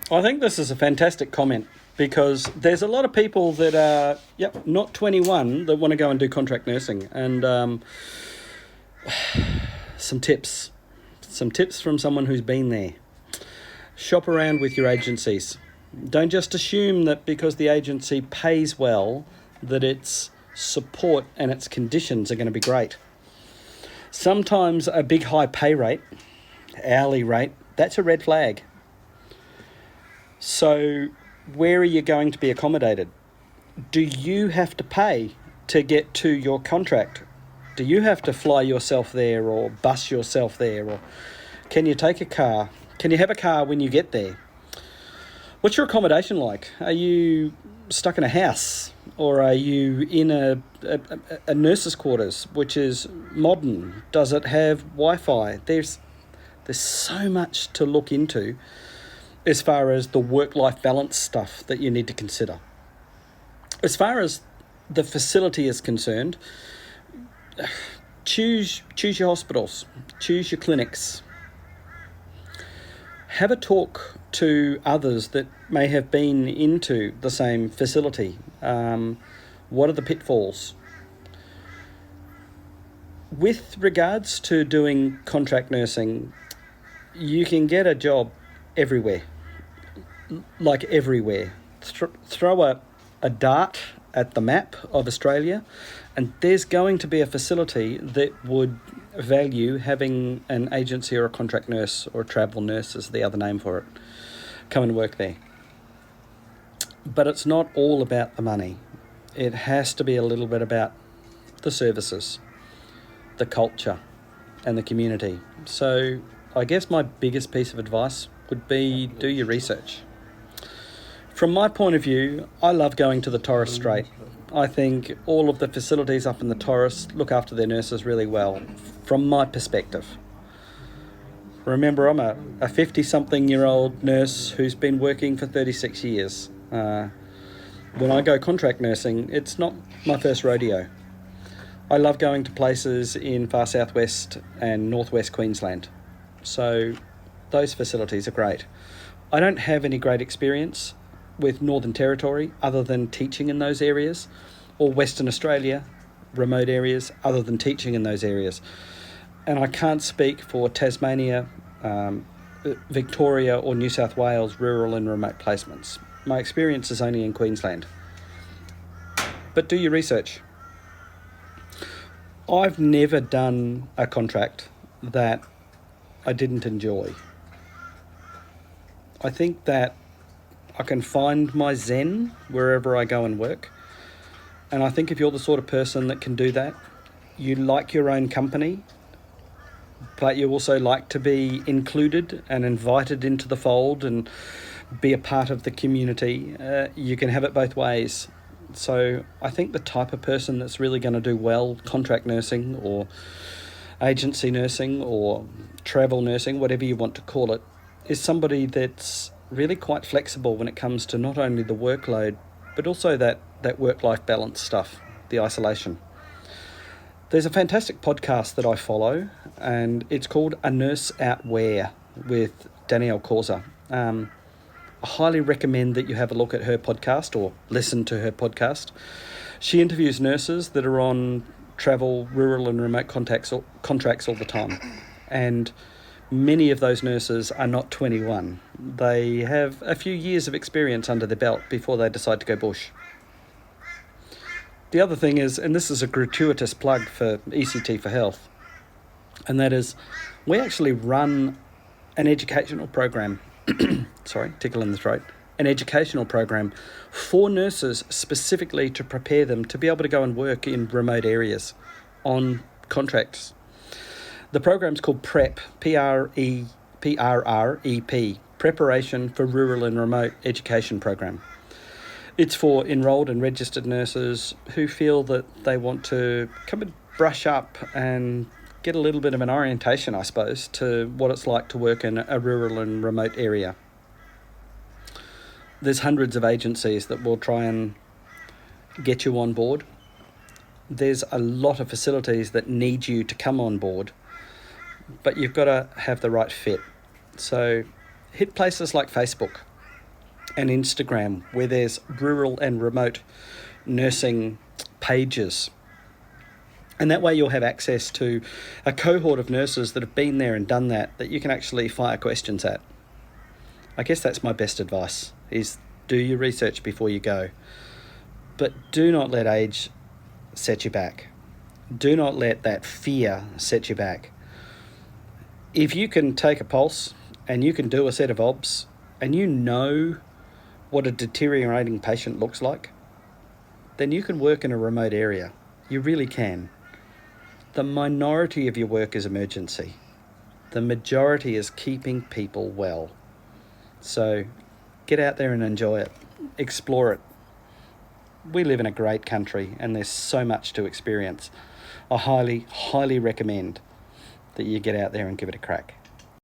I think this is a fantastic comment because there's a lot of people that are, not 21 that want to go and do contract nursing. And some tips. Some tips from someone who's been there. Shop around with your agencies. Don't just assume that because the agency pays well that its support and its conditions are going to be great. Sometimes a big high pay rate, hourly rate, that's a red flag. So where are you going to be accommodated? Do you have to pay to get to your contract? Do you have to fly yourself there or bus yourself there? Or can you take a car? Can you have a car when you get there? What's your accommodation like? Are you stuck in a house? Or are you in a nurse's quarters, which is modern? Does it have Wi-Fi? There's so much to look into as far as the work-life balance stuff that you need to consider. As far as the facility is concerned, choose your hospitals, choose your clinics. Have a talk to others that may have been into the same facility. What are the pitfalls? With regards to doing contract nursing, you can get a job everywhere. Like everywhere. Throw a dart at the map of Australia and there's going to be a facility that would value having an agency or a contract nurse or a travel nurse is the other name for it, come and work there. But it's not all about the money. It has to be a little bit about the services, the culture and the community. So I guess my biggest piece of advice would be do your research. From my point of view, I love going to the Torres Strait. I think all of the facilities up in the Torres look after their nurses really well, from my perspective. Remember, I'm a 50-something-year-old nurse who's been working for 36 years. When I go contract nursing, it's not my first rodeo. I love going to places in far southwest and northwest Queensland. So those facilities are great. I don't have any great experience with Northern Territory other than teaching in those areas, or Western Australia, remote areas, other than teaching in those areas. And I can't speak for Tasmania, Victoria or New South Wales rural and remote placements. My experience is only in Queensland. But do your research. I've never done a contract that I didn't enjoy. I think that I can find my zen wherever I go and work. And I think if you're the sort of person that can do that, you like your own company, but you also like to be included and invited into the fold and be a part of the community, you can have it both ways. So I think the type of person that's really going to do well, contract nursing or agency nursing or travel nursing, whatever you want to call it, is somebody that's really quite flexible when it comes to not only the workload, but also that work-life balance stuff, the isolation. There's a fantastic podcast that I follow, and it's called A Nurse Out Where with Danielle Causa. I highly recommend that you have a look at her podcast or listen to her podcast. She interviews nurses that are on travel, rural and remote contracts all the time. And many of those nurses are not 21. They have a few years of experience under their belt before they decide to go bush. The other thing is, and this is a gratuitous plug for ECT for Health, and that is we actually run an educational program, sorry, tickle in the throat, an educational program for nurses specifically to prepare them to be able to go and work in remote areas on contracts. The program's called PREP, P-R-E-P, Preparation for Rural and Remote Education Program. It's for enrolled and registered nurses who feel that they want to come and brush up and get a little bit of an orientation, I suppose, to what it's like to work in a rural and remote area. There's hundreds of agencies that will try and get you on board. There's a lot of facilities that need you to come on board, but you've got to have the right fit. So hit places like Facebook. and Instagram, where there's rural and remote nursing pages. And that way you'll have access to a cohort of nurses that have been there and done that you can actually fire questions at. I guess that's my best advice, is do your research before you go. But do not let age set you back. Do not let that fear set you back. If you can take a pulse and you can do a set of obs and you know what a deteriorating patient looks like, then you can work in a remote area. You really can. The minority of your work is emergency. The majority is keeping people well. So get out there and enjoy it. Explore it. We live in a great country and there's so much to experience. I highly, highly recommend that you get out there and give it a crack.